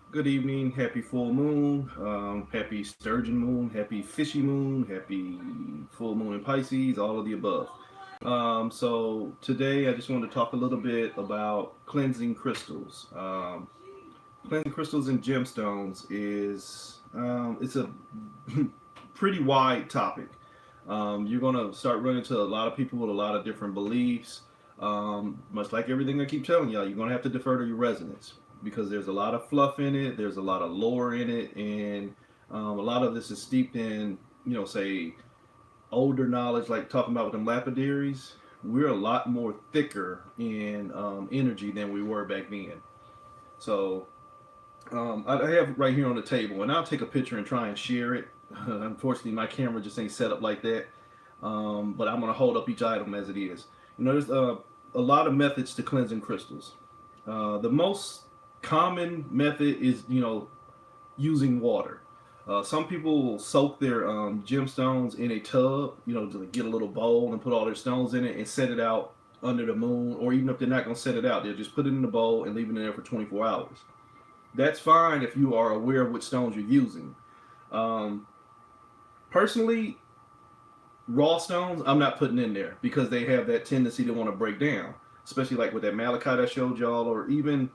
Good evening, happy full moon, happy sturgeon moon, happy fishy moon, happy full moon in Pisces, all of the above. So today I just want to talk a little bit about cleansing crystals. Cleansing crystals and gemstones is it's a pretty wide topic. You're gonna start running into a lot of people with a lot of different beliefs. Much like everything I keep telling y'all, you're gonna have to defer to your resonance because there's a lot of fluff in it, there's a lot of lore in it, and a lot of this is steeped in, say older knowledge, like talking about with them lapidaries. We're a lot more thicker in energy than we were back then. So I have right here on the table, and I'll take a picture and try and share it. Unfortunately, my camera just ain't set up like that. But I'm going to hold up each item as it is. There's a lot of methods to cleansing crystals. The most common method is, using water. Some people will soak their gemstones in a tub, to get a little bowl and put all their stones in it and set it out under the moon. Or even if they're not going to set it out, they'll just put it in the bowl and leave it in there for 24 hours. That's fine if you are aware of which stones you're using. Um, Personally, raw stones I'm not putting in there because they have that tendency to want to break down, especially like with that malachite I showed y'all, or even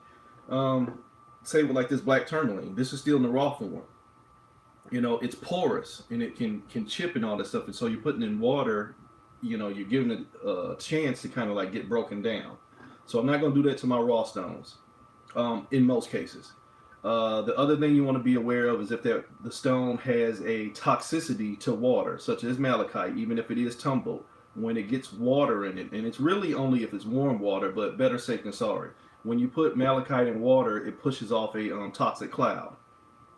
um, say with like this black tourmaline. This is still in the raw form. It's porous and it can chip and all that stuff, and so you're putting in water. You're giving it a chance to kind of like get broken down. So I'm not going to do that to my raw stones in most cases. The other thing you want to be aware of is if the stone has a toxicity to water, such as malachite, even if it is tumbled, when it gets water in it, and it's really only if it's warm water, but better safe than sorry. When you put malachite in water, it pushes off a toxic cloud.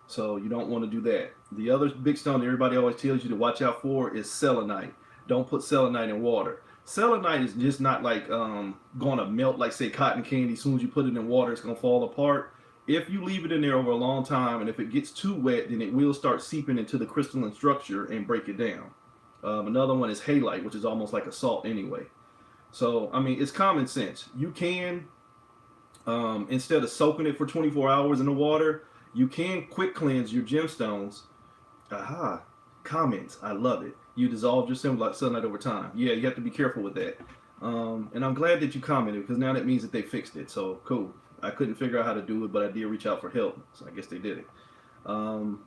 So you don't want to do that. The other big stone that everybody always tells you to watch out for is selenite. Don't put selenite in water. Selenite is just not like going to melt like, say, cotton candy. As soon as you put it in water, it's going to fall apart. If you leave it in there over a long time, and if it gets too wet, then it will start seeping into the crystalline structure and break it down. Another one is halite, which is almost like a salt anyway. So, I mean, it's common sense. You can, instead of soaking it for 24 hours in the water, you can quick cleanse your gemstones. Aha, comments. I love it. You dissolve your sunlight over time. Yeah, you have to be careful with that. And I'm glad that you commented because now that means that they fixed it. So cool. I couldn't figure out how to do it, but I did reach out for help. So I guess they did it. Um,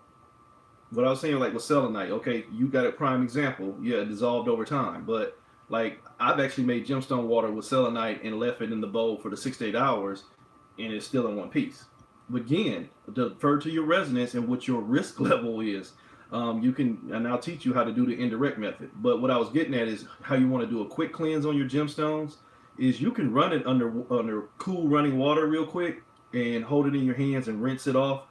what I was saying, like with selenite, okay, you got a prime example. Yeah, it dissolved over time. But like I've actually made gemstone water with selenite and left it in the bowl for the 6 to 8 hours, and it's still in one piece. But again, defer to your resonance and what your risk level is. You can, and I'll teach you how to do the indirect method. But what I was getting at is how you want to do a quick cleanse on your gemstones. Is you can run it under cool running water real quick and hold it in your hands and rinse it off,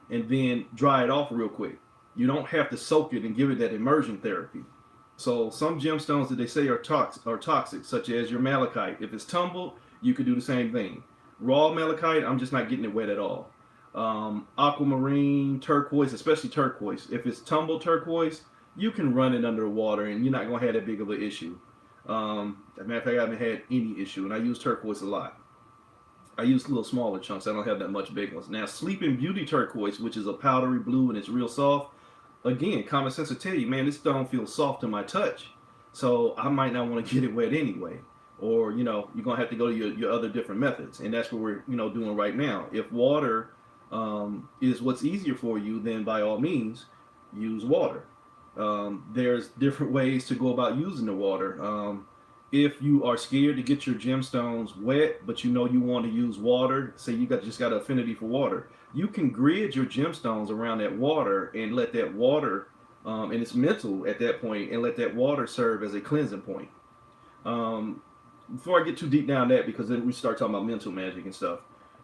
and then dry it off real quick. You don't have to soak it and give it that immersion therapy. So some gemstones that they say are toxic, such as your malachite. If it's tumbled, you could do the same thing. Raw malachite, I'm just not getting it wet at all. Aquamarine, turquoise, especially turquoise. If it's tumbled turquoise, you can run it under water and you're not going to have that big of an issue. As a matter of fact, I haven't had any issue, and I use turquoise a lot. I use little smaller chunks. I don't have that much big ones. Now, Sleeping Beauty turquoise, which is a powdery blue and it's real soft. Again, common sense will tell you, man, this stone feels soft to my touch, so I might not want to get it wet anyway. Or you're gonna have to go to your other different methods, and that's what we're doing right now. If water is what's easier for you, then by all means use water. There's different ways to go about using the water. If you are scared to get your gemstones wet, but you want to use water, say you just got an affinity for water, you can grid your gemstones around that water and let that water, and it's mental at that point, and let that water serve as a cleansing point. Um, Before I get too deep down that, because then we start talking about mental magic and stuff,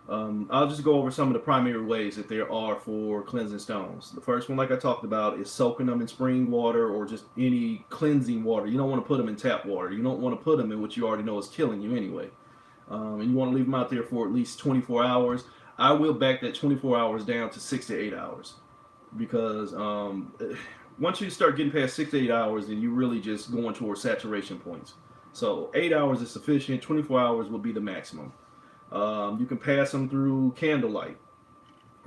I'll just go over some of the primary ways that there are for cleansing stones. The first one, like I talked about, is soaking them in spring water or just any cleansing water. You don't want to put them in tap water. You don't want to put them in what you already know is killing you anyway. And you want to leave them out there for at least 24 hours. I will back that 24 hours down to 6 to 8 hours because once you start getting past 6 to 8 hours, then you really just going towards saturation points. So 8 hours is sufficient. 24 hours will be the maximum. You can pass them through candlelight.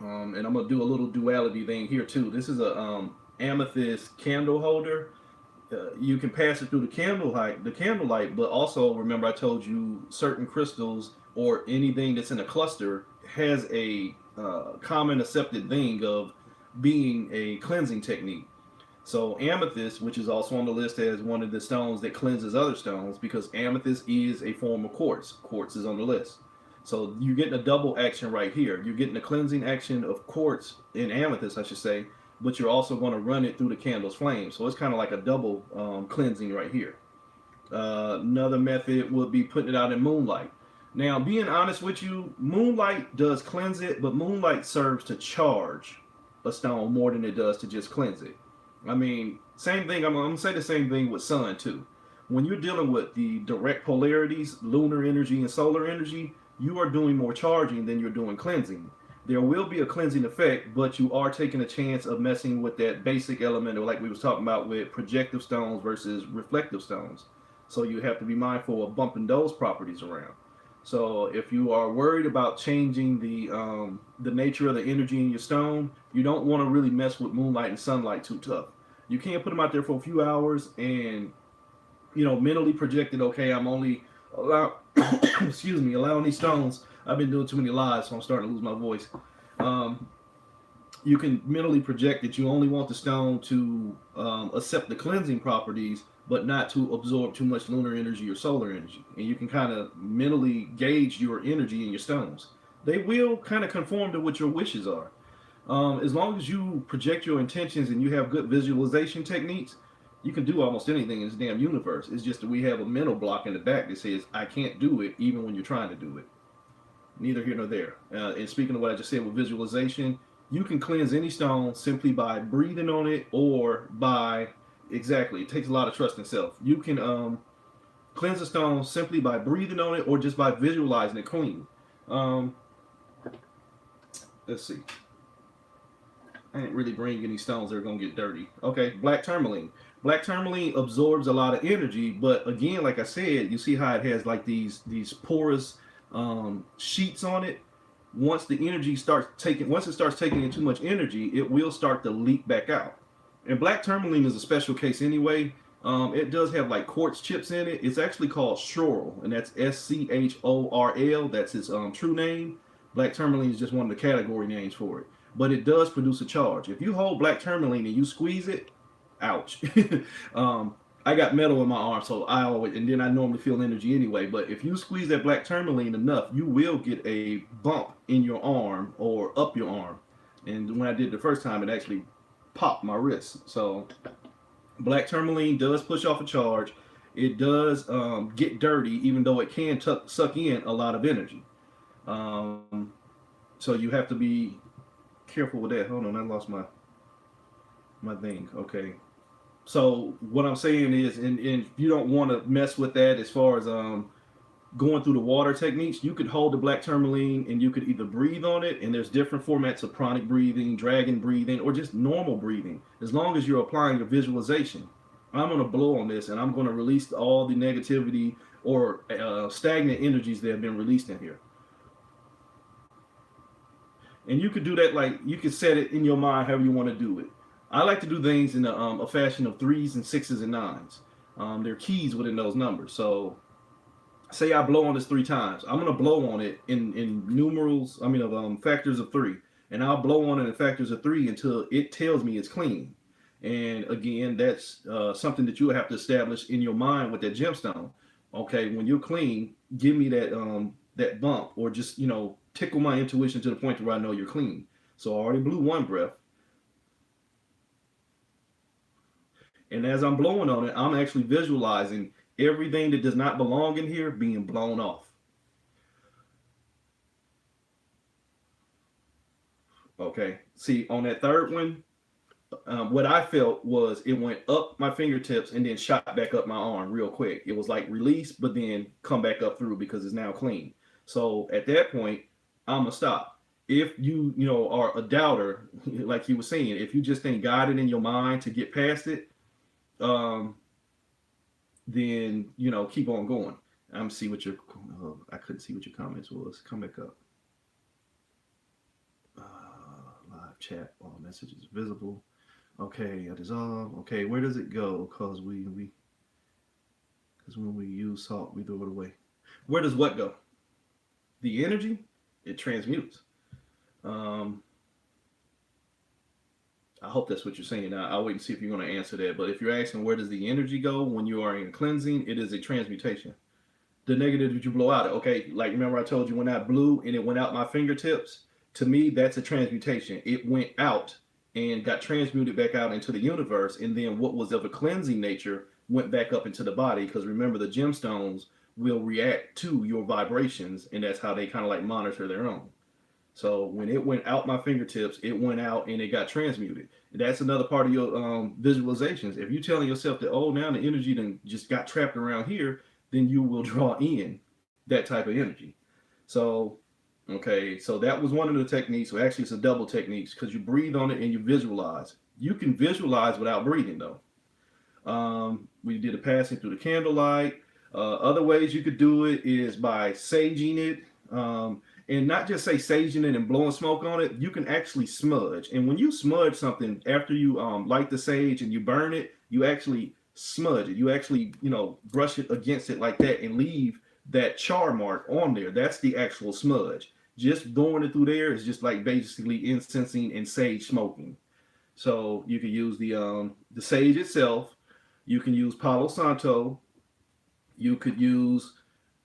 And I'm gonna do a little duality thing here too. This is a amethyst candle holder. You can pass it through the candlelight, but also remember I told you certain crystals or anything that's in a cluster has a common accepted thing of being a cleansing technique. So amethyst, which is also on the list as one of the stones that cleanses other stones, because amethyst is a form of quartz. Quartz is on the list. So you're getting a double action right here. You're getting a cleansing action of quartz in amethyst, I should say, but you're also going to run it through the candle's flame. So it's kind of like a double cleansing right here. Another method would be putting it out in moonlight. Now, being honest with you, moonlight does cleanse it, but moonlight serves to charge a stone more than it does to just cleanse it. I mean, same thing. I'm going to say the same thing with sun too. When you're dealing with the direct polarities, lunar energy and solar energy, you are doing more charging than you're doing cleansing. There will be a cleansing effect, but you are taking a chance of messing with that basic element, or like we was talking about with projective stones versus reflective stones. So you have to be mindful of bumping those properties around. So if you are worried about changing the nature of the energy in your stone, you don't want to really mess with moonlight and sunlight too tough. You can't put them out there for a few hours and mentally project it. Okay, I'm only excuse me, allowing these stones. I've been doing too many lives, so I'm starting to lose my voice. Um, you can mentally project that you only want the stone to accept the cleansing properties, but not to absorb too much lunar energy or solar energy. And you can kind of mentally gauge your energy in your stones. They will kind of conform to what your wishes are. As long as you project your intentions and you have good visualization techniques, you can do almost anything in this damn universe. It's just that we have a mental block in the back that says, I can't do it, even when you're trying to do it. Neither here nor there. And speaking of what I just said with visualization, you can cleanse any stone simply by breathing on it or by, exactly, it takes a lot of trust in self. You can cleanse a stone simply by breathing on it or just by visualizing it clean. Um, let's see. I didn't really bring any stones that are going to get dirty. Okay, black tourmaline. Black tourmaline absorbs a lot of energy, but again, like I said, you see how it has like these porous sheets on it. Once it starts taking in too much energy, it will start to leak back out. And black tourmaline is a special case anyway. It does have like quartz chips in it. It's actually called schorl, and that's SCHORL. That's its true name. Black tourmaline is just one of the category names for it. But it does produce a charge. If you hold black tourmaline and you squeeze it, ouch. I got metal in my arm, so and then I normally feel energy anyway. But if you squeeze that black tourmaline enough, you will get a bump in your arm or up your arm. And when I did it the first time, it actually popped my wrist. So black tourmaline does push off a charge. It does get dirty, even though it can suck in a lot of energy. So you have to be careful with that. Hold on, I lost my thing. Okay. So what I'm saying is, and you don't want to mess with that as far as going through the water techniques. You could hold the black tourmaline and you could either breathe on it, and there's different formats of pranic breathing, dragon breathing, or just normal breathing. As long as you're applying your visualization, I'm going to blow on this and I'm going to release all the negativity or stagnant energies that have been released in here. And you could do that, like you could set it in your mind however you want to do it. I like to do things in a fashion of threes and sixes and nines. There are keys within those numbers. So say I blow on this 3 times. I'm going to blow on it in numerals, of factors of 3. And I'll blow on it in factors of 3 until it tells me it's clean. And again, that's something that you have to establish in your mind with that gemstone. Okay, when you're clean, give me that bump, or just tickle my intuition to the point where I know you're clean. So I already blew one breath. And as I'm blowing on it, I'm actually visualizing everything that does not belong in here being blown off. Okay. See, on that third one, what I felt was it went up my fingertips and then shot back up my arm real quick. It was like release, but then come back up through because it's now clean. So at that point, I'm gonna stop. If you are a doubter, like you were saying, if you just ain't got it in your mind to get past it, then keep on going. I'm see what your I couldn't see what your comments was. Come back up. chat. Oh, message is visible. Okay, I dissolve. Okay, where does it go? Because because when we use salt, we throw it away. Where does what go? The energy, it transmutes. Um, I hope that's what you're saying. Now, I'll wait and see if you're going to answer that. But if you're asking where does the energy go when you are in cleansing, it is a transmutation. The negative that you blow out. Okay, like remember I told you when I blew and it went out my fingertips. To me, that's a transmutation. It went out and got transmuted back out into the universe, and then what was of a cleansing nature went back up into the body. Because remember, the gemstones will react to your vibrations, and that's how they kind of like monitor their own. So when it went out my fingertips, it went out and it got transmuted. And that's another part of your visualizations. If you're telling yourself that, oh, now the energy then just got trapped around here, then you will draw in that type of energy. So, okay, so that was one of the techniques. So actually, it's a double techniques because you breathe on it and you visualize. You can visualize without breathing, though. We did a passing through the candlelight. Other ways you could do it is by saging it. And not just say saging it and blowing smoke on it, you can actually smudge. And when you smudge something, after you light the sage and you burn it, you actually smudge it. You actually, brush it against it like that and leave that char mark on there. That's the actual smudge. Just throwing it through there is just like basically incensing and sage smoking. So you can use the sage itself. You can use Palo Santo. You could use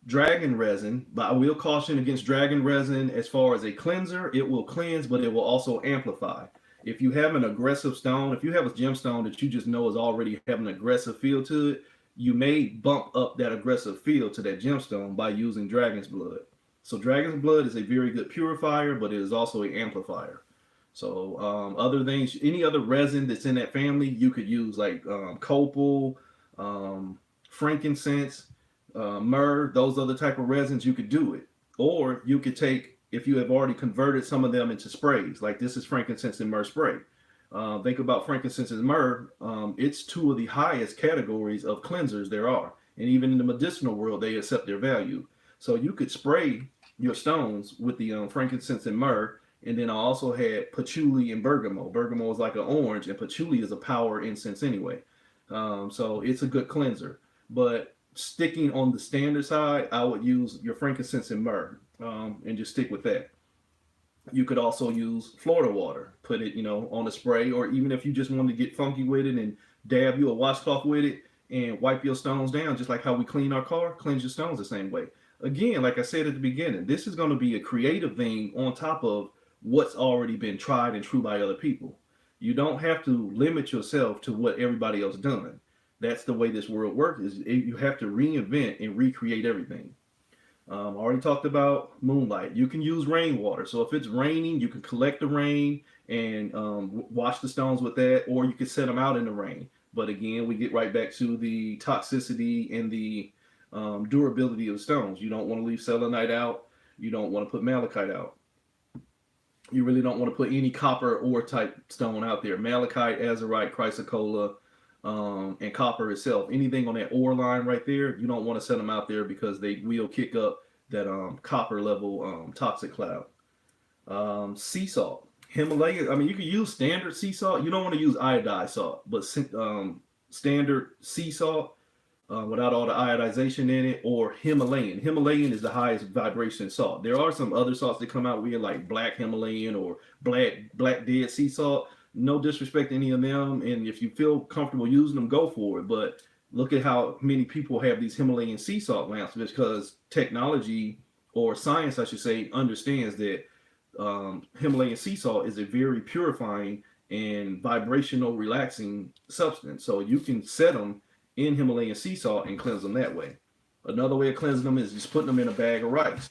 dragon resin, but I will caution against dragon resin as far as a cleanser. It will cleanse, but it will also amplify. If you have an aggressive stone, if you have a gemstone that you just know is already having an aggressive feel to it, you may bump up that aggressive feel to that gemstone by using dragon's blood. So dragon's blood is a very good purifier, but it is also an amplifier. So other things, any other resin that's in that family, you could use like copal, frankincense, myrrh, those other type of resins, you could do it. Or you could take, if you have already converted some of them into sprays, like this is frankincense and myrrh spray. Think about frankincense and myrrh. It's two of the highest categories of cleansers there are. And even in the medicinal world, they accept their value. So you could spray your stones with the frankincense and myrrh. And then I also had patchouli and bergamot. Bergamot is like an orange, and patchouli is a power incense anyway. So it's a good cleanser. But sticking on the standard side, I would use your frankincense and myrrh, and just stick with that. You could also use Florida water, put it, on a spray, or even if you just want to get funky with it and dab you a washcloth with it and wipe your stones down, just like how we clean our car, cleanse your stones the same way. Again, like I said at the beginning, this is going to be a creative thing on top of what's already been tried and true by other people. You don't have to limit yourself to what everybody else done. That's the way this world works. Is you have to reinvent and recreate everything. I already talked about moonlight. You can use rainwater. So if it's raining, you can collect the rain and wash the stones with that, or you can set them out in the rain. But again, we get right back to the toxicity and the durability of the stones. You don't want to leave selenite out. You don't want to put malachite out. You really don't want to put any copper ore type stone out there. Malachite, azurite, chrysocolla, and copper itself. Anything on that ore line right there, you don't want to set them out there because they will kick up that copper level toxic cloud. Sea salt. Himalaya, you can use standard sea salt. You don't want to use iodized salt, but standard sea salt without all the iodization in it, or Himalayan. Himalayan is the highest vibration salt. There are some other salts that come out weird, like black Himalayan or black dead sea salt. No disrespect to any of them, and if you feel comfortable using them, go for it. But look at how many people have these Himalayan sea salt lamps, because technology, or science I should say, understands that Himalayan sea salt is a very purifying and vibrational relaxing substance. So you can set them in Himalayan sea salt and cleanse them that way. Another way of cleansing them is just putting them in a bag of rice.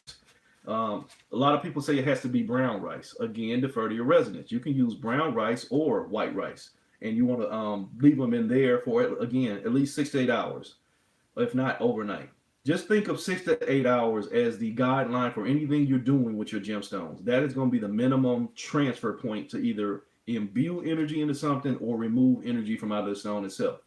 A lot of people say it has to be brown rice. Again, defer to your residents. You can use brown rice or white rice, and you want to leave them in there for, again, at least 6 to 8 hours, if not overnight. Just think of 6 to 8 hours as the guideline for anything you're doing with your gemstones. That is going to be the minimum transfer point to either imbue energy into something or remove energy from out of the stone itself.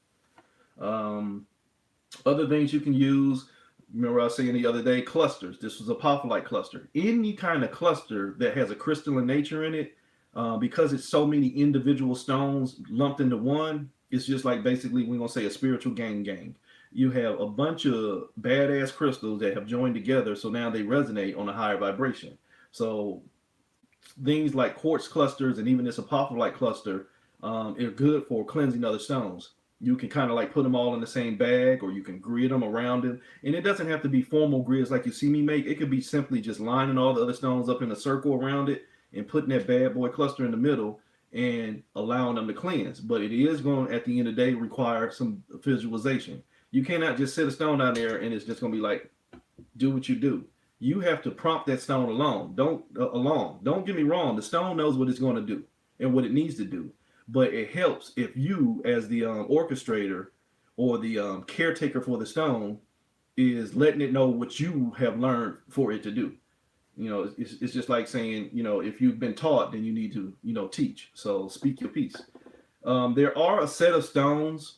Other things you can use, remember I was saying the other day, clusters. This was a apophyllite cluster. Any kind of cluster that has a crystalline nature in it, Because it's so many individual stones lumped into one. It's just like basically we're gonna say a spiritual gang. You have a bunch of badass crystals that have joined together, so now they resonate on a higher vibration. So things like quartz clusters and even this apophyllite cluster are good for cleansing other stones. You can kind of like put them all in the same bag, or you can grid them around it. And it doesn't have to be formal grids like you see me make. It could be simply just lining all the other stones up in a circle around it and putting that bad boy cluster in the middle and allowing them to cleanse. But it is going, at the end of the day, require some visualization. You cannot just sit a stone down there and it's just going to be like, do what you do. You have to prompt that stone along. Don't get me wrong. The stone knows what it's going to do and what it needs to do. But it helps if you, as the orchestrator or the caretaker for the stone, is letting it know what you have learned for it to do. It's just like saying, if you've been taught, then you need to, teach. So speak your piece. There are a set of stones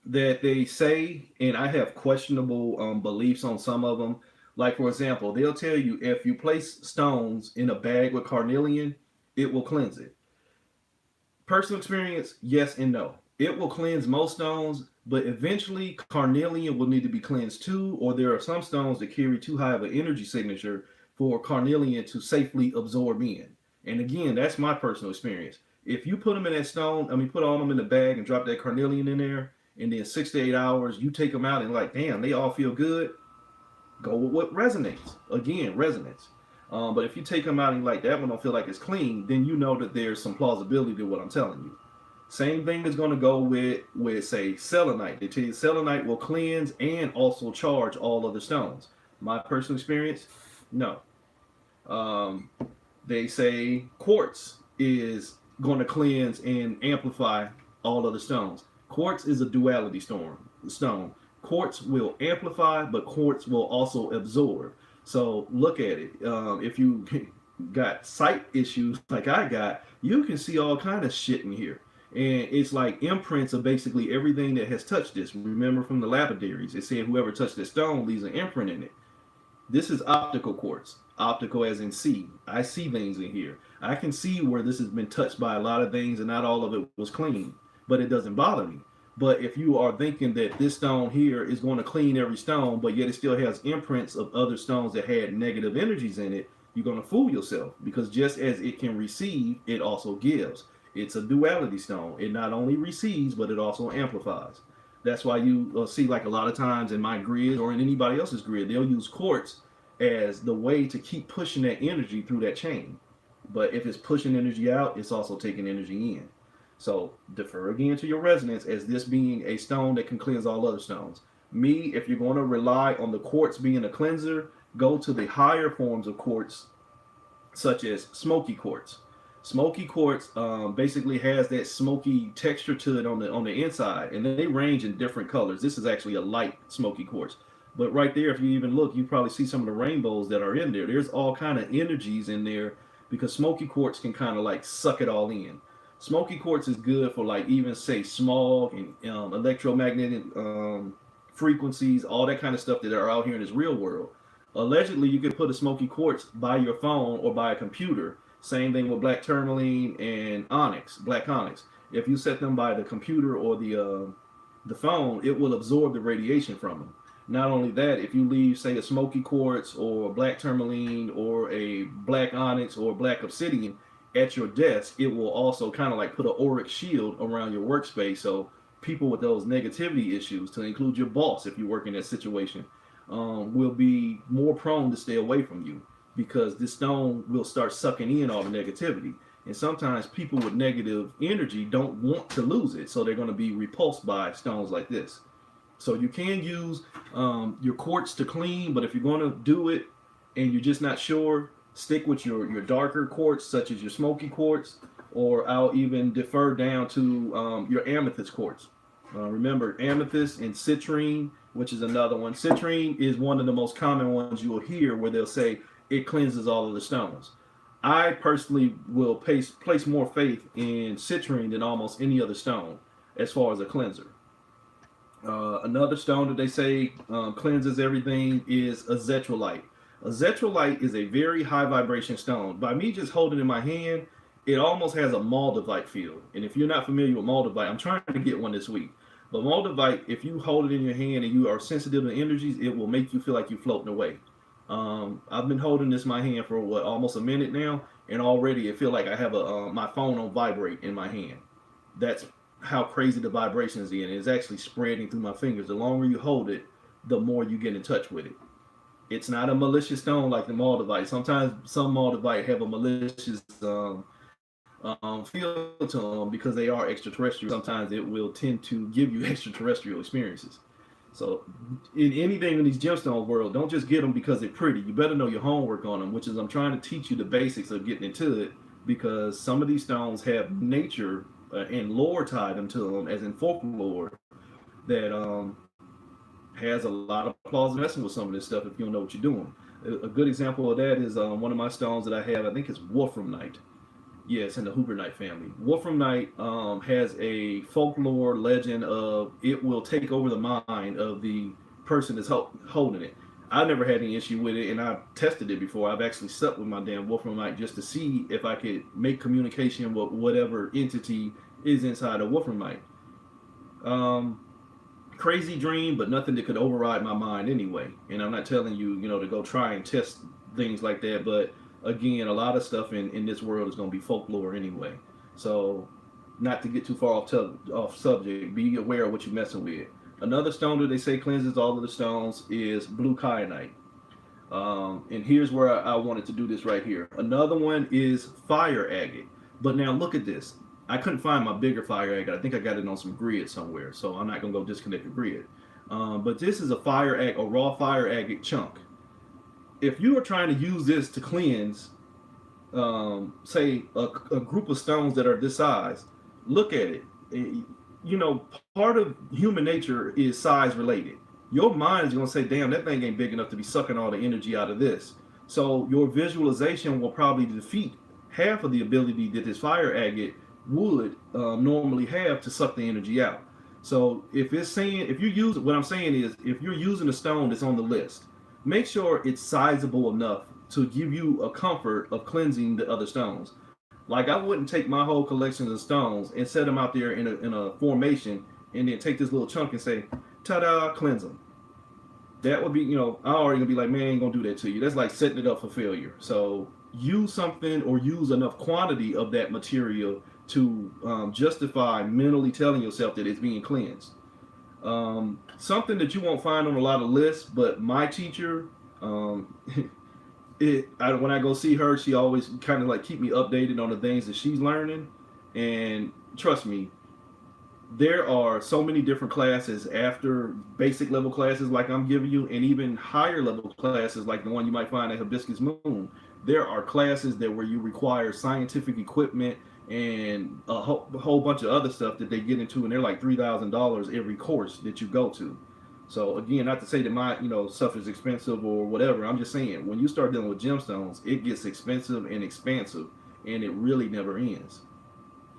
that they say, and I have questionable beliefs on some of them. Like, for example, they'll tell you if you place stones in a bag with carnelian, it will cleanse it. Personal experience, yes and no. It will cleanse most stones, but eventually carnelian will need to be cleansed too, or there are some stones that carry too high of an energy signature for carnelian to safely absorb in. And again, that's my personal experience. If you put them in that stone, put all of them in the bag and drop that carnelian in there, and then 6 to 8 hours, you take them out and like, damn, they all feel good. Go with what resonates. Again, resonance. But if you take them out and like that one don't feel like it's clean, then you know that there's some plausibility to what I'm telling you. Same thing is going to go with say selenite. They tell you selenite will cleanse and also charge all other stones. My personal experience, no. They say quartz is going to cleanse and amplify all other stones. Quartz is a duality stone. Quartz will amplify, but quartz will also absorb. So look at it. If you got sight issues like I got, you can see all kind of shit in here. And it's like imprints of basically everything that has touched this. Remember from the lapidaries, it said whoever touched this stone leaves an imprint in it. This is optical quartz. Optical as in see. I see things in here. I can see where this has been touched by a lot of things and not all of it was clean. But it doesn't bother me. But if you are thinking that this stone here is going to clean every stone, but yet it still has imprints of other stones that had negative energies in it, you're going to fool yourself. Because just as it can receive, it also gives. It's a duality stone. It not only receives, but it also amplifies. That's why you see like a lot of times in my grid or in anybody else's grid, they'll use quartz as the way to keep pushing that energy through that chain. But if it's pushing energy out, it's also taking energy in. So defer again to your resonance as this being a stone that can cleanse all other stones. Me, if you're going to rely on the quartz being a cleanser, go to the higher forms of quartz, such as smoky quartz. Smoky quartz basically has that smoky texture to it on the inside, and they range in different colors. This is actually a light smoky quartz. But right there, if you even look, you probably see some of the rainbows that are in there. There's all kind of energies in there because smoky quartz can kind of like suck it all in. Smoky quartz is good for like even say smog and electromagnetic frequencies, all that kind of stuff that are out here in this real world. Allegedly, you could put a smoky quartz by your phone or by a computer. Same thing with black tourmaline and onyx, black onyx. If you set them by the computer or the phone, it will absorb the radiation from them. Not only that, if you leave, say, a smoky quartz or black tourmaline or a black onyx or black obsidian at your desk, it will also kind of like put an auric shield around your workspace. So people with those negativity issues, to include your boss if you work in that situation, will be more prone to stay away from you because this stone will start sucking in all the negativity. And sometimes people with negative energy don't want to lose it, so they're going to be repulsed by stones like this. So you can use your quartz to clean, but if you're going to do it and you're just not sure, stick with your darker quartz, such as your smoky quartz, or I'll even defer down to your amethyst quartz. Remember, amethyst and citrine, which is another one. Citrine is one of the most common ones you will hear where they'll say it cleanses all of the stones. I personally will place more faith in citrine than almost any other stone as far as a cleanser. Another stone that they say cleanses everything is a zetrolite. A zetrolite is a very high vibration stone. By me just holding it in my hand, it almost has a Moldavite feel. And if you're not familiar with Moldavite, I'm trying to get one this week. But Moldavite, if you hold it in your hand and you are sensitive to energies, it will make you feel like you're floating away. I've been holding this in my hand for what, almost a minute now, and already it feel like I have a my phone on vibrate in my hand. That's how crazy the vibration is in. It's actually spreading through my fingers. The longer you hold it, the more you get in touch with it. It's not a malicious stone like the Moldavite. Sometimes some Moldavite have a malicious feel to them because they are extraterrestrial. Sometimes it will tend to give you extraterrestrial experiences. So, in anything in these gemstone world, don't just get them because they're pretty. You better know your homework on them, which is I'm trying to teach you the basics of getting into it because some of these stones have nature and lore tied them to them, as in folklore, that has a lot of claws in messing with some of this stuff if you don't know what you're doing. A good example of that is one of my stones that I have. I think it's Wolframite. Yeah, it's in the Hooperite family. Wolframite has a folklore legend of it will take over the mind of the person that's holding it. I never had any issue with it, and I've tested it before. I've actually slept with my damn Wolframite just to see if I could make communication with whatever entity is inside of Wolframite. Crazy dream, but nothing that could override my mind anyway. And I'm not telling you, to go try and test things like that, but again, a lot of stuff in this world is going to be folklore anyway. So, not to get too far off subject, be aware of what you're messing with. Another stone that they say cleanses all of the stones is blue kyanite. And here's where I wanted to do this right here. Another one is fire agate. But now look at this. I couldn't find my bigger fire agate. I think I got it on some grid somewhere, so I'm not going to go disconnect the grid. But this is a raw fire agate chunk. If you are trying to use this to cleanse, say, a group of stones that are this size, look at it. Part of human nature is size related. Your mind is going to say, damn, that thing ain't big enough to be sucking all the energy out of this. So your visualization will probably defeat half of the ability that this fire agate would normally have to suck the energy out. So if what I'm saying is, if you're using a stone that's on the list, make sure it's sizable enough to give you a comfort of cleansing the other stones. Like, I wouldn't take my whole collection of stones and set them out there in a formation and then take this little chunk and say, ta-da, cleanse them. That would be, I already gonna be like, man, I ain't gonna do that to you. That's like setting it up for failure. So use something or use enough quantity of that material to justify mentally telling yourself that it's being cleansed. Something that you won't find on a lot of lists, but my teacher, when I go see her, she always kind of like keep me updated on the things that she's learning. And trust me, there are so many different classes after basic level classes like I'm giving you, and even higher level classes like the one you might find at Hibiscus Moon. There are classes where you require scientific equipment and a whole bunch of other stuff that they get into, and they're like $3,000 every course that you go to. So again, not to say that my stuff is expensive or whatever. I'm just saying, when you start dealing with gemstones, it gets expensive and expansive, and it really never ends.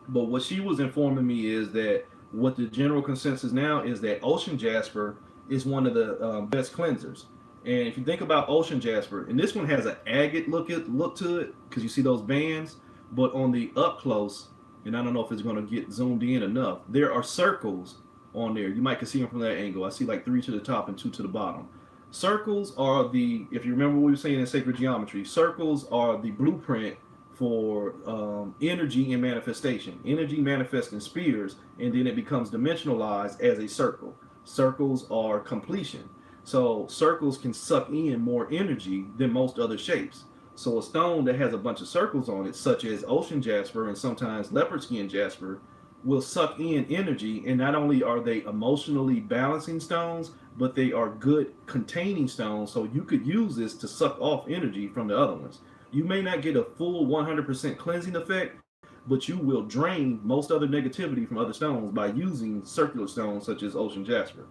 But what she was informing me is that what the general consensus now is that ocean jasper is one of the best cleansers. And if you think about ocean jasper, and this one has an agate look to it, because you see those bands. But on the up close, and I don't know if it's going to get zoomed in enough, there are circles on there. You might can see them from that angle. I see like 3 to the top and 2 to the bottom. Circles are if you remember what we were saying in sacred geometry, circles are the blueprint for energy and manifestation. Energy manifests in spheres, and then it becomes dimensionalized as a circle. Circles are completion. So circles can suck in more energy than most other shapes. So a stone that has a bunch of circles on it, such as ocean jasper and sometimes leopard skin jasper, will suck in energy. And not only are they emotionally balancing stones, but they are good containing stones. So you could use this to suck off energy from the other ones. You may not get a full 100% cleansing effect, but you will drain most other negativity from other stones by using circular stones such as ocean jasper.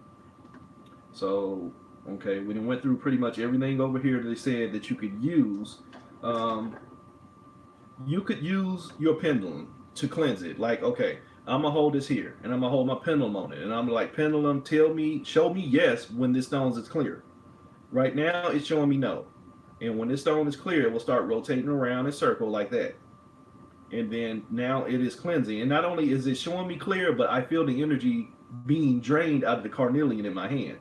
So, okay, we went through pretty much everything over here that they said that you could use. You could use your pendulum to cleanse it. Like, okay, I'm gonna hold this here, and I'm gonna hold my pendulum on it, and I'm like, pendulum, show me yes when this stone is clear. Right now, it's showing me no. And when this stone is clear, it will start rotating around in a circle like that. And then now it is cleansing. And not only is it showing me clear, but I feel the energy being drained out of the carnelian in my hand.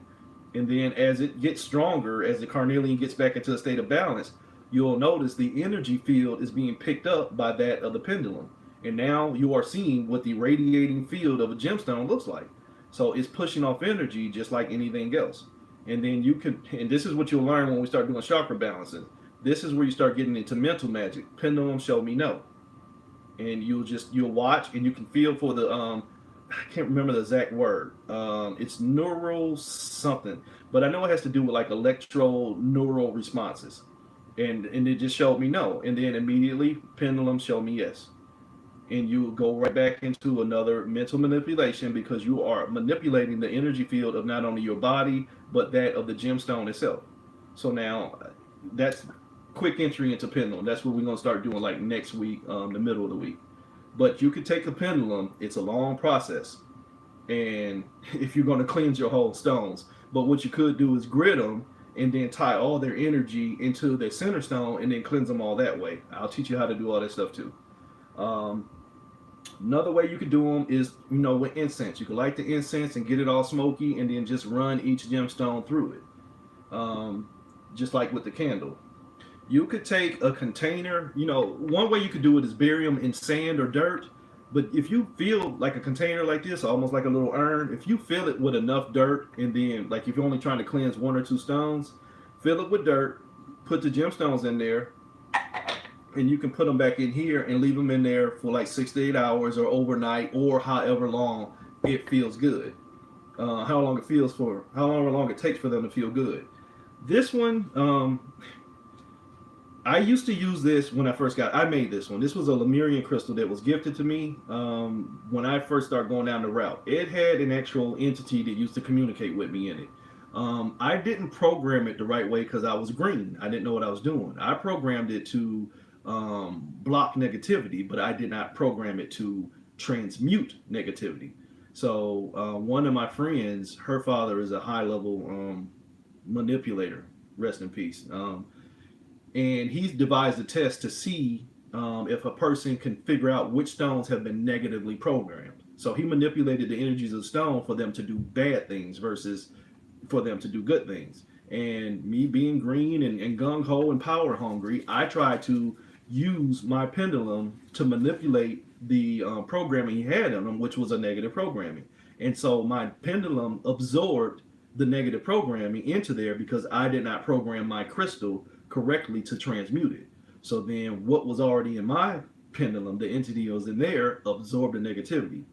And then as it gets stronger, as the carnelian gets back into a state of balance, you'll notice the energy field is being picked up by that of the pendulum. And now you are seeing what the radiating field of a gemstone looks like. So it's pushing off energy just like anything else. And then you can, and this is what you'll learn when we start doing chakra balancing. This is where you start getting into mental magic. Pendulum show me no. And you'll watch and you can feel for the I can't remember the exact word. It's neural something, but I know it has to do with like electro neural responses. And it just showed me no, and then immediately pendulum showed me yes, and you go right back into another mental manipulation because you are manipulating the energy field of not only your body but that of the gemstone itself. So now that's quick entry into pendulum. That's what we're gonna start doing like next week, the middle of the week. But you could take a pendulum. It's a long process, and if you're going to cleanse your whole stones, but what you could do is grid them and then tie all their energy into their center stone and then cleanse them all that way. I'll teach you how to do all that stuff too. Um, Another way you could do them is, with incense. You could light the incense and get it all smoky, and then just run each gemstone through it, just like with the candle. You could take a container. One way you could do it is bury them in sand or dirt. But if you feel like a container like this, almost like a little urn, if you fill it with enough dirt, and then like if you're only trying to cleanse one or two stones, fill it with dirt, put the gemstones in there, and you can put them back in here and leave them in there for like 6 to 8 hours or overnight or however long it feels good. How long it takes for them to feel good. This one, I used to use this when I made this one. This was a Lemurian crystal that was gifted to me when I first started going down the route. It had an actual entity that used to communicate with me in it. I didn't program it the right way because I was green. I didn't know what I was doing. I programmed it to block negativity, but I did not program it to transmute negativity. So one of my friends, her father is a high-level manipulator. Rest in peace. And he's devised a test to see if a person can figure out which stones have been negatively programmed. So he manipulated the energies of the stone for them to do bad things versus for them to do good things. And me being green and gung-ho and power hungry, I tried to use my pendulum to manipulate the programming he had on them, which was a negative programming. And so my pendulum absorbed the negative programming into there because I did not program my crystal correctly to transmute it. So then what was already in my pendulum, the entity that was in there, absorbed the negativity.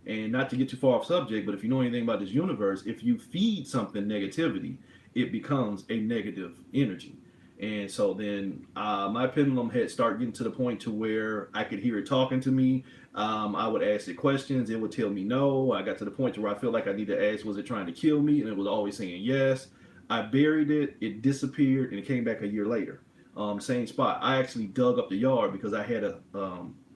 And not to get too far off subject, but if you know anything about this universe, if you feed something negativity, it becomes a negative energy. And so then my pendulum had started getting to the point to where I could hear it talking to me. I would ask it questions. It would tell me no. I got to the point to where I feel like I need to ask, was it trying to kill me? And it was always saying yes. I buried it. It disappeared, and it came back a year later. Same spot. I actually dug up the yard because I had a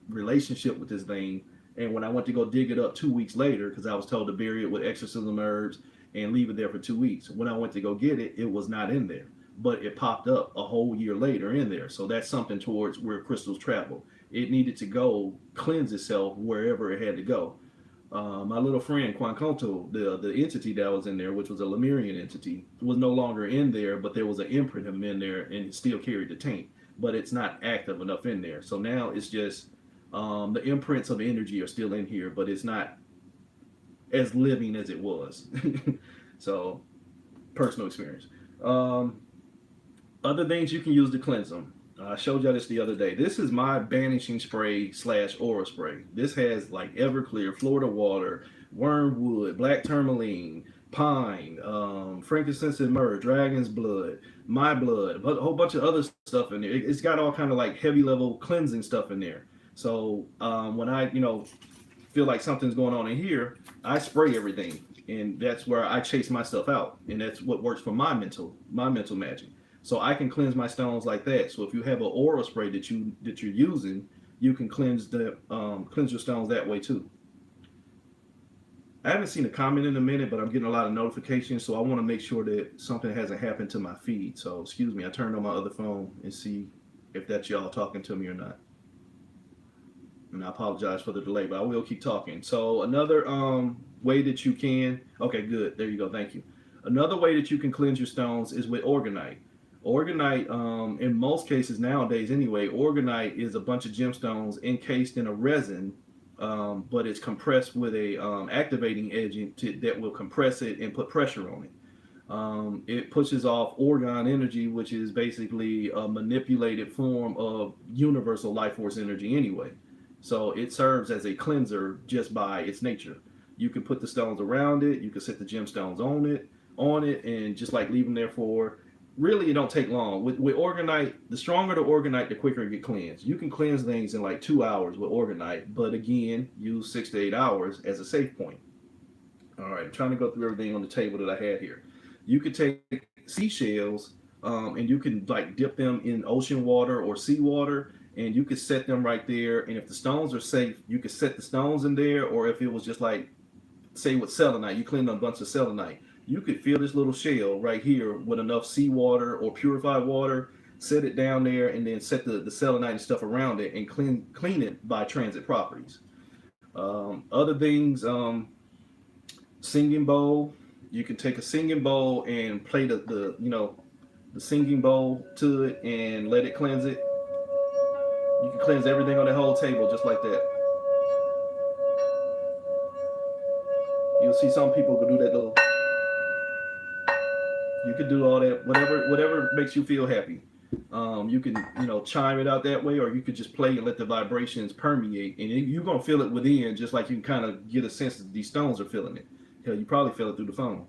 relationship with this thing. And when I went to go dig it up 2 weeks later, because I was told to bury it with exorcism herbs and leave it there for 2 weeks. When I went to go get it, it was not in there. But it popped up a whole year later in there. So that's something towards where crystals travel. It needed to go cleanse itself wherever it had to go. My little friend Quanconto, the entity that was in there, which was a Lemurian entity, was no longer in there, but there was an imprint of him in there, and it still carried the taint, but it's not active enough in there. So now it's just the imprints of energy are still in here, but it's not as living as it was. So, personal experience. Other things you can use to cleanse them. I showed y'all this the other day. This is my banishing spray / aura spray. This has like Everclear, Florida water, wormwood, black tourmaline, pine, frankincense and myrrh, dragon's blood, my blood, but a whole bunch of other stuff in there. It's got all kind of like heavy level cleansing stuff in there. So when I feel like something's going on in here, I spray everything, and that's where I chase myself out, and that's what works for my mental magic. So I can cleanse my stones like that. So if you have an aura spray that you're using, you can cleanse your stones that way too. I haven't seen a comment in a minute, but I'm getting a lot of notifications, so I want to make sure that something hasn't happened to my feed. So excuse me, I turned on my other phone and see if that's y'all talking to me or not. And I apologize for the delay, but I will keep talking. So another way that you can, okay, good, there you go, thank you. Another way that you can cleanse your stones is with organite. Organite, in most cases nowadays anyway, organite is a bunch of gemstones encased in a resin, but it's compressed with a activating agent that will compress it and put pressure on it. It pushes off orgone energy, which is basically a manipulated form of universal life force energy anyway. So it serves as a cleanser just by its nature. You can put the stones around it, you can set the gemstones on it, and just like leave them there for, really it don't take long. With organite, the stronger the organite, the quicker it get cleansed. You can cleanse things in like 2 hours with organite, but again, use 6 to 8 hours as a safe point. All right, I'm trying to go through everything on the table that I had here. You could take seashells, and you can like dip them in ocean water or seawater, and you could set them right there. And if the stones are safe, you could set the stones in there. Or if it was just like, say with selenite, you cleaned a bunch of selenite, you could fill this little shell right here with enough seawater or purified water, set it down there, and then set the selenite and stuff around it, and clean it by transit properties. Other things, singing bowl. You can take a singing bowl and play the singing bowl to it and let it cleanse it. You can cleanse everything on the whole table just like that. You'll see some people go do that little. You can do all that, whatever makes you feel happy. You can chime it out that way, or you could just play and let the vibrations permeate, and you're gonna feel it within, just like you can kind of get a sense that these stones are feeling it. Hell, you probably feel it through the phone.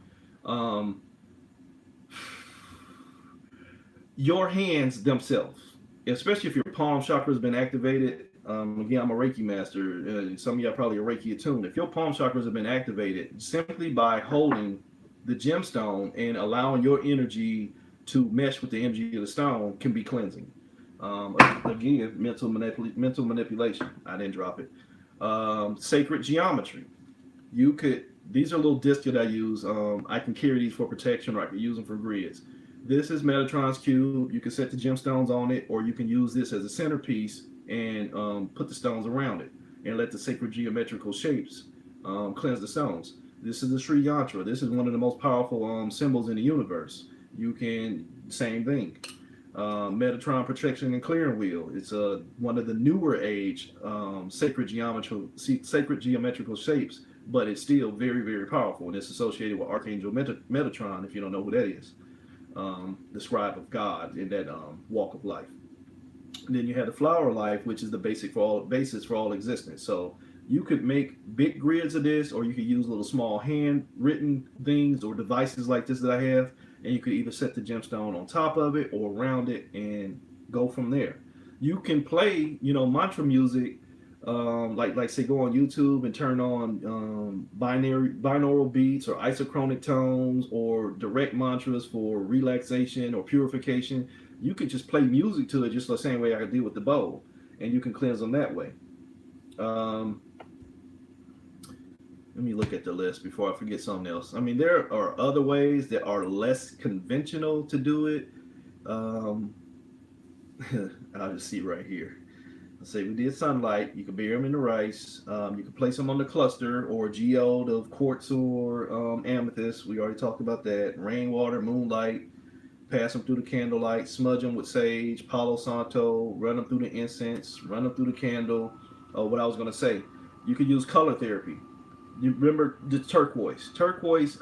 Your hands themselves, especially if your palm chakra has been activated. Again, I'm a Reiki master. Some of y'all probably are Reiki attuned. If your palm chakras have been activated, simply by holding the gemstone and allowing your energy to mesh with the energy of the stone can be cleansing. Again, mental manipulation. I didn't drop it. Sacred geometry. These are little discs that I use. I can carry these for protection, or I can use them for grids. This is Metatron's cube. You can set the gemstones on it, or you can use this as a centerpiece and put the stones around it and let the sacred geometrical shapes cleanse the stones. This is the Sri Yantra. This is one of the most powerful symbols in the universe. You can, same thing. Metatron protection and clearing wheel. It's one of the newer age sacred geometrical shapes, but it's still very, very powerful, and it's associated with Archangel Metatron, if you don't know who that is. The scribe of God in that walk of life. And then you have the flower of life, which is the basis for all existence. So you could make big grids of this, or you could use little small handwritten things or devices like this that I have, and you could either set the gemstone on top of it or around it and go from there. You can play, mantra music, like say go on YouTube and turn on binaural beats or isochronic tones or direct mantras for relaxation or purification. You could just play music to it just the same way I could do with the bowl, and you can cleanse them that way. Let me look at the list before I forget something else. I mean, there are other ways that are less conventional to do it. I'll just see right here. Let's say we did sunlight. You could bury them in the rice. You could place them on the cluster or geode of quartz or amethyst. We already talked about that. Rainwater, moonlight. Pass them through the candlelight. Smudge them with sage, Palo Santo. Run them through the incense. Run them through the candle. What I was going to say. You could use color therapy. You remember the turquoise. Turquoise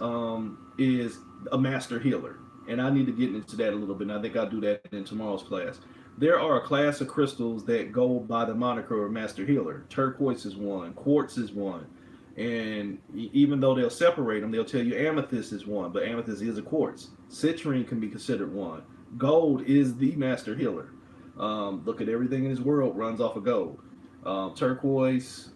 is a master healer, and I need to get into that a little bit, and I think I'll do that in tomorrow's class. There are a class of crystals that go by the moniker of master healer. Turquoise is one, quartz is one, and even though they'll separate them, they'll tell you amethyst is one, but amethyst is a quartz. Citrine can be considered one. Gold is the master healer. Look at everything in this world runs off of gold. Turquoise,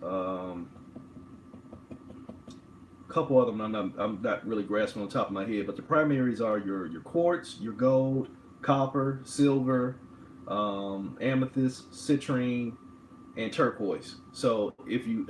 couple of them I'm not really grasping on top of my head, but the primaries are your quartz, your gold, copper, silver, amethyst, citrine, and turquoise. So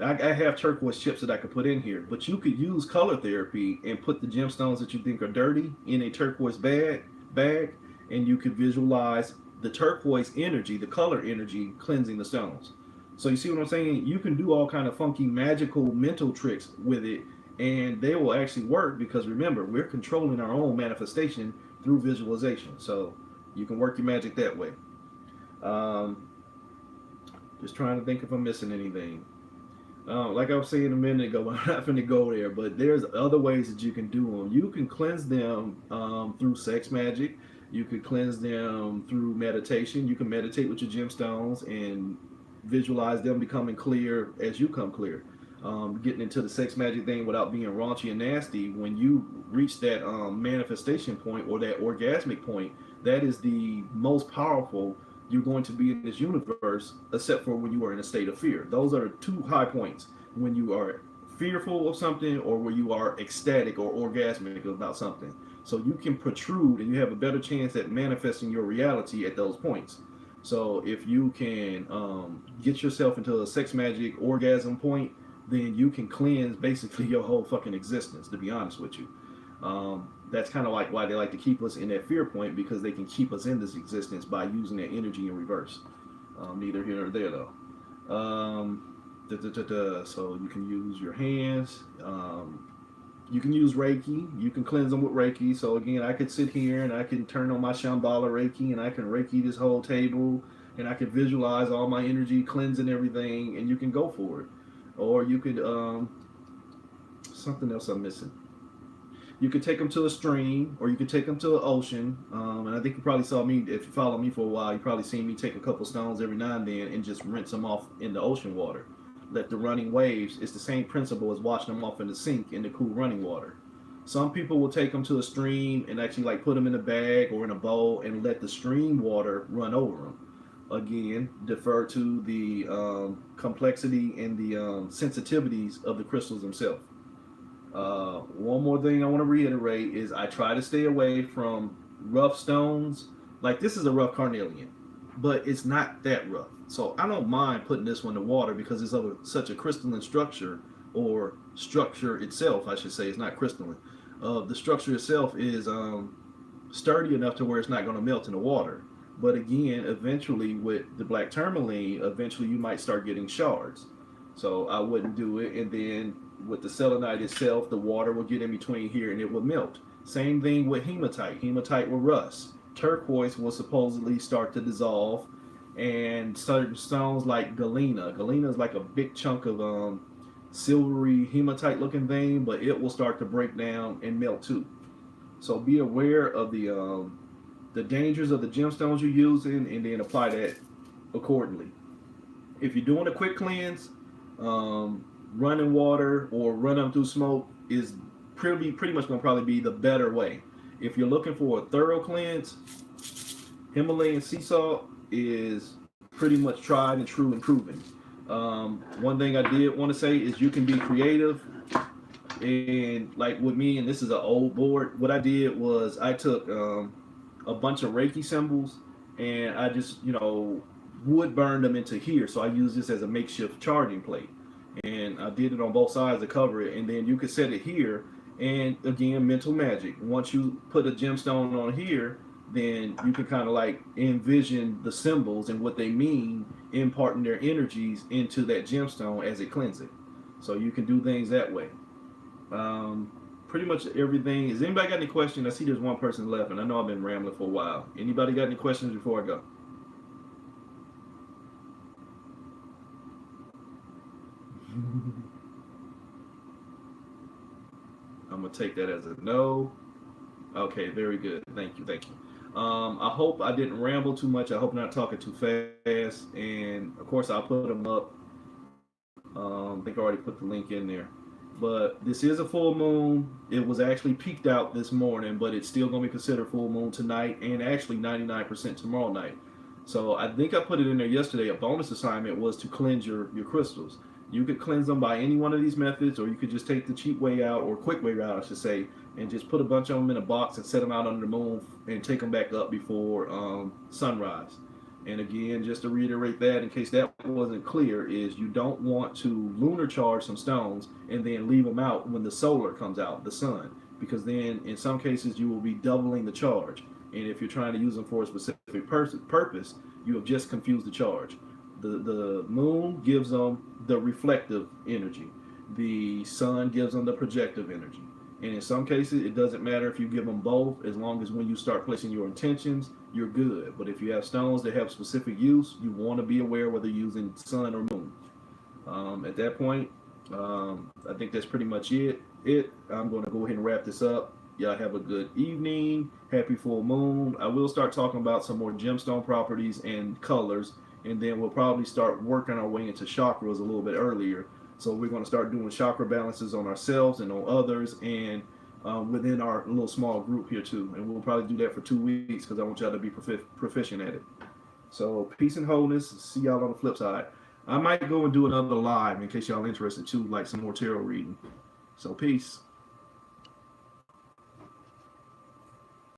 I have turquoise chips that I could put in here, but you could use color therapy and put the gemstones that you think are dirty in a turquoise bag, and you could visualize the turquoise energy, the color energy, cleansing the stones. So you see what I'm saying? You can do all kind of funky magical mental tricks with it, and they will actually work because remember, we're controlling our own manifestation through visualization. So you can work your magic that way. Um, just trying to think if I'm missing anything. Like I was saying a minute ago, I'm not going to go there, but there's other ways that you can do them. You can cleanse them through sex magic. You could cleanse them through meditation. You can meditate with your gemstones and visualize them becoming clear as you come clear. Getting into the sex magic thing without being raunchy and nasty, when you reach that manifestation point or that orgasmic point, that is the most powerful you're going to be in this universe, except for when you are in a state of fear. Those are two high points: when you are fearful of something or where you are ecstatic or orgasmic about something. So you can protrude and you have a better chance at manifesting your reality at those points. So if you can get yourself into a sex magic orgasm point, then you can cleanse basically your whole fucking existence, to be honest with you. That's kind of like why they like to keep us in that fear point, because they can keep us in this existence by using that energy in reverse. Neither here nor there, though. So you can use your hands. You can use Reiki. You can cleanse them with Reiki. So again, I could sit here and I can turn on my Shambhala Reiki and I can Reiki this whole table and I can visualize all my energy cleansing everything, and you can go for it. Or you could something else I'm missing. You could take them to a stream, or you could take them to an ocean. And I think you probably saw me, if you follow me for a while, you probably seen me take a couple stones every now and then and just rinse them off in the ocean water. Let the running waves, it's the same principle as washing them off in the sink in the cool running water. Some people will take them to a stream and actually like put them in a bag or in a bowl and let the stream water run over them. Again, defer to the complexity and the sensitivities of the crystals themselves. One more thing I want to reiterate is I try to stay away from rough stones. Like this is a rough carnelian, but it's not that rough. So I don't mind putting this one in water because it's of such a crystalline structure, or structure itself, I should say. It's not crystalline. The structure itself is sturdy enough to where it's not going to melt in the water. But again, eventually with the black tourmaline, eventually you might start getting shards. So I wouldn't do it. And then with the selenite itself, the water will get in between here and it will melt. Same thing with hematite. Hematite will rust. Turquoise will supposedly start to dissolve. And certain stones like galena. Galena is like a big chunk of silvery hematite looking thing, but it will start to break down and melt too. So be aware of the dangers of the gemstones you're using, and then apply that accordingly. If you're doing a quick cleanse, running water or run them through smoke is pretty much going to probably be the better way. If you're looking for a thorough cleanse, Himalayan sea salt is pretty much tried and true and proven. One thing I did want to say is you can be creative. And like with me, and this is an old board, what I did was I took a bunch of Reiki symbols and I just, wood burned them into here. So I use this as a makeshift charging plate. And I did it on both sides to cover it. And then you could set it here. And again, mental magic. Once you put a gemstone on here, then you can kind of like envision the symbols and what they mean, imparting their energies into that gemstone as it cleanses it. So you can do things that way. Pretty much everything. Has anybody got any questions? I see there's one person left, and I know I've been rambling for a while. Anybody got any questions before I go? I'm gonna take that as a no. Okay, very good. Thank you. I hope I didn't ramble too much. I hope I'm not talking too fast. And of course, I'll put them up. I think I already put the link in there. But this is a full moon. It was actually peaked out this morning, but it's still going to be considered full moon tonight and actually 99% tomorrow night. So I think I put it in there yesterday. A bonus assignment was to cleanse your crystals. You could cleanse them by any one of these methods, or you could just take the cheap way out, or quick way out, I should say, and just put a bunch of them in a box and set them out under the moon and take them back up before sunrise. And again, just to reiterate that, in case that wasn't clear, is you don't want to lunar charge some stones and then leave them out when the solar comes out, the sun, because then in some cases you will be doubling the charge. And if you're trying to use them for a specific purpose, you have just confused the charge. The moon gives them the reflective energy. The sun gives them the projective energy. And in some cases, it doesn't matter if you give them both, as long as when you start placing your intentions, you're good. But if you have stones that have specific use, you want to be aware whether you're using sun or moon. At that point, I think that's pretty much it. I'm going to go ahead and wrap this up. Y'all have a good evening. Happy full moon. I will start talking about some more gemstone properties and colors, and then we'll probably start working our way into chakras a little bit earlier. So we're going to start doing chakra balances on ourselves and on others, and within our little small group here too. And we'll probably do that for 2 weeks because I want y'all to be proficient at it. So peace and wholeness. See y'all on the flip side. I might go and do another live in case y'all interested too, like some more tarot reading. So peace.